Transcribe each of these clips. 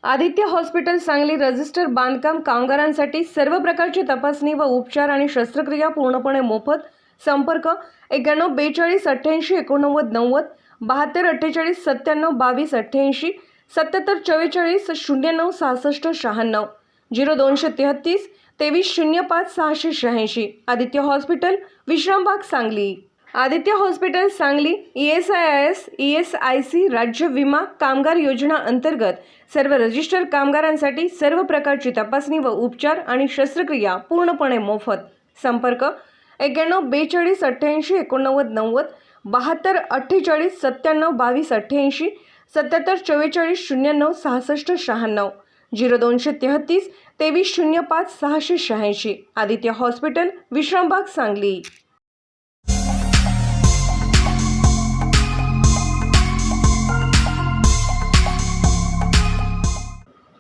Aditya hospital Sangli register बांधकाम कामगारांसाठी सर्व प्रकारची तपासणी व उपचार आणि शस्त्रक्रिया पूर्णपणे मोफत. संपर्क 9142888990 7248972288 7744096696 0233 2305 686. Aditya hospital Vishrambag Sangli. Aditya hospital Sangli ESIC राज्य विमा कामगार योजना अंतर्गत सर्व रजिस्टर कामगारांसाठी सर्व प्रकारची तपासणी व उपचार आणि शस्त्रक्रिया पूर्णपणे मोफत. संपर्क 9142888990 7248972288 7744096696 0233 2305 686. आदित्य हॉस्पिटल विश्रामबाग सांगली.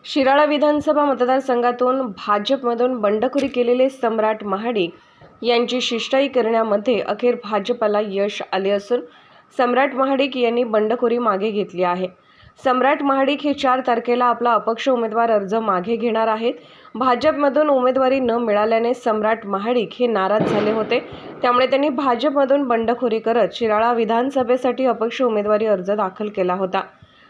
शिराळा विधानसभा मतदारसंघातून भाजपमधून बंडखोरी केलेले सम्राट महाडिक यांची शिष्टाई करण्यामध्ये अखेर भाजपला यश आले असून सम्राट महाडिक यांनी बंडखोरी मागे घेतली आहे. सम्राट महाडिक हे 4 तारखेला आपला अपक्ष उमेदवार अर्ज मागे घेणार आहेत. भाजपमधून उमेदवारी न मिळाल्याने सम्राट महाडिक हे नाराज झाले होते. त्यामुळे त्यांनी भाजपमधून बंडखोरी करत शिराळा विधानसभेसाठी अपक्ष उमेदवारी अर्ज दाखल केला होता.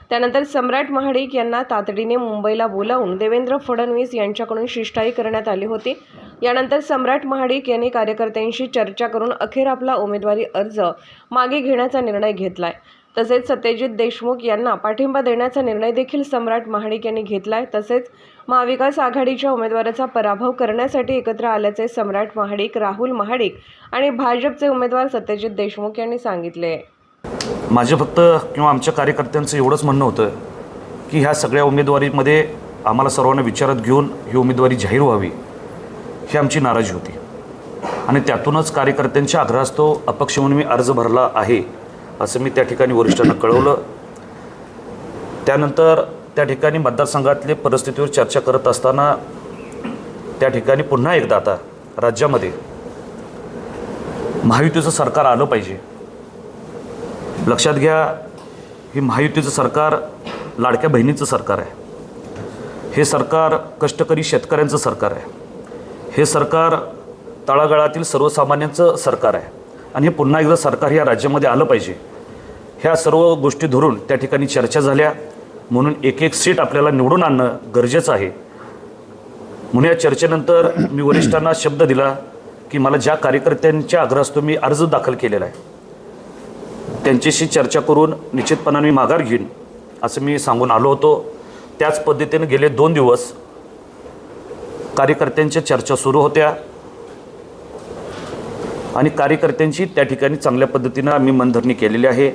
त्यानंतर सम्राट महाडिक यांना तातडीने मुंबईला बोलावून देवेंद्र फडणवीस यांच्याकडून शिष्टाई करण्यात आली होती. यानंतर सम्राट महाडिक यांनी कार्यकर्त्यांशी चर्चा करून अखेर आपला उमेदवारी अर्ज मागे घेण्याचा निर्णय घेतलाय. तसेच सत्यजित देशमुख यांना पाठिंबा देण्याचा निर्णय देखील सम्राट महाडिक यांनी घेतलाय. तसेच महाविकास आघाडीच्या उमेदवाराचा पराभव करण्यासाठी एकत्र आल्याचे सम्राट महाडिक, राहुल महाडिक आणि भाजपचे उमेदवार सत्यजित देशमुख यांनी सांगितले. माझे फक्त किंवा आमच्या कार्यकर्त्यांचं एवढंच म्हणणं होतं की ह्या सगळ्या उमेदवारीमध्ये आम्हाला सर्वांना विचारात घेऊन ही उमेदवारी जाहीर व्हावी, ही आमची नाराजी होती. आणि त्यातूनच कार्यकर्त्यांच्या आग्रहास्तव अपक्ष म्हणून मी अर्ज भरला आहे असं मी त्या ठिकाणी वरिष्ठांना कळवलं. त्यानंतर त्या ठिकाणी मतदारसंघातले परिस्थितीवर चर्चा करत असताना त्या ठिकाणी पुन्हा एकदा आता राज्यामध्ये महायुतीचं सरकार आलं पाहिजे. लक्षात घ्या, ही महायुतीचं सरकार लाडक्या बहिणीचं सरकार आहे. हे सरकार कष्टकरी शेतकऱ्यांचं सरकार आहे. हे सरकार तळागाळातील सर्वसामान्यांचं सरकार आहे. आणि हे पुन्हा एकदा सरकार या राज्यामध्ये आलं पाहिजे. ह्या सर्व गोष्टी धरून त्या ठिकाणी चर्चा झाल्या. म्हणून एक सीट आपल्याला निवडून आणणं गरजेचं आहे. म्हणून या चर्चेनंतर मी वरिष्ठांना शब्द दिला की मला ज्या कार्यकर्त्यांच्या आग्रहास्तव मी अर्ज दाखल केलेला आहे त्यांच्याशी चर्चा करून निश्चितपणाने मी माघार घेईन असं मी सांगून आलो होतो. त्याच पद्धतीने गेले 2 दिवस कार्यकर्त्यांच्या चर्चा सुरू होत्या आणि कार्यकर्त्यांची त्या ठिकाणी चांगल्या पद्धतीनं आम्ही मनधरणी केलेली आहे.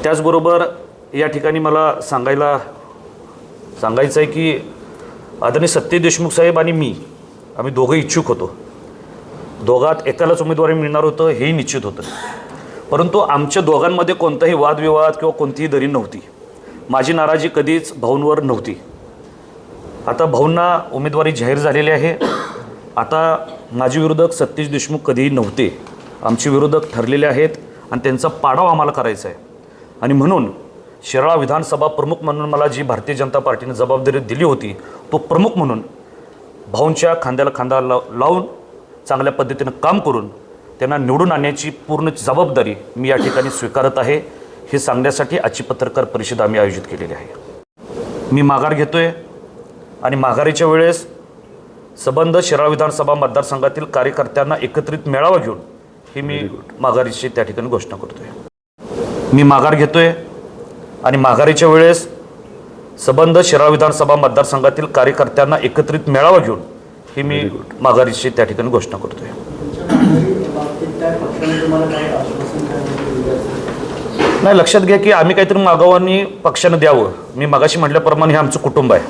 त्याचबरोबर या ठिकाणी मला सांगायचं आहे की आदरणीय सत्यजित देशमुख साहेब आणि मी आम्ही दोघं इच्छुक होतो. दोघात एकालाच उमेदवारी मिळणार होतं हेही निश्चित होतं. परंतु आमच्या दोघांमध्ये कोणताही वादविवाद किंवा कोणतीही दरी नव्हती. माझी नाराजी कधीच भाऊंवर नव्हती. आता भाऊंना उमेदवारी जाहीर झालेली आहे. आता माझे विरोधक सत्यजित देशमुख कधीही नव्हते. आमचे विरोधक ठरलेले आहेत आणि त्यांचा पाडाव आम्हाला करायचा आहे. आणि म्हणून शिराळा विधानसभा प्रमुख म्हणून मला जी भारतीय जनता पार्टीने जबाबदारी दिली होती तो प्रमुख म्हणून भाऊंच्या खांद्याला खांदा लावून चांगल्या पद्धतीनं काम करून त्यांना निवडून आणण्याची पूर्ण जबाबदारी मी या ठिकाणी स्वीकारत आहे. हे सांगण्यासाठी आजची पत्रकार परिषद आम्ही आयोजित केलेली आहे. मी माघार घेतोय आणि माघारीच्या वेळेस संबंध शिराळा विधानसभा मतदारसंघातील कार्यकर्त्यांना एकत्रित मेळावा घेऊन ही मी माघारीची त्या ठिकाणी घोषणा करतोय. मी माघार घेतोय आणि माघारीच्या वेळेस संबंध शिराळा विधानसभा मतदारसंघातील कार्यकर्त्यांना एकत्रित मेळावा घेऊन ही मी माघारीची त्या ठिकाणी घोषणा करतोय. नाही, लक्षात घ्या की आम्ही काहीतरी मागावानी पक्षानं द्यावं. मी मगाशी म्हटल्याप्रमाणे हे आमचं कुटुंब आहे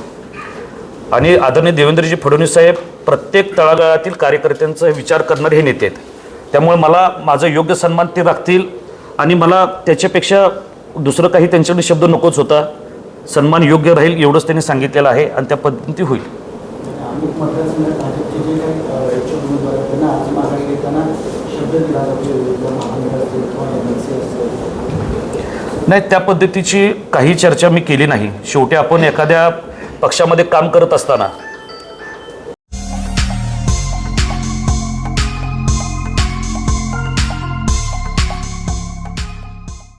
आणि आदरणीय देवेंद्रजी फडणवीस साहेब प्रत्येक तळागाळातील कार्यकर्त्यांचा विचार करणारे हे नेते आहेत. त्यामुळे मला माझा योग्य सन्मान ते राखतील आणि मला त्याच्यापेक्षा दुसरं काही त्यांच्याकडे शब्द नकोच होता. सन्मान योग्य राहील एवढंच त्यांनी सांगितलेलं आहे आणि त्या पद्धतीने होईल. नाही, त्या पद्धतीची काही चर्चा मी केली नाही. शेवटी आपण एखाद्या पक्षामध्ये काम करत असताना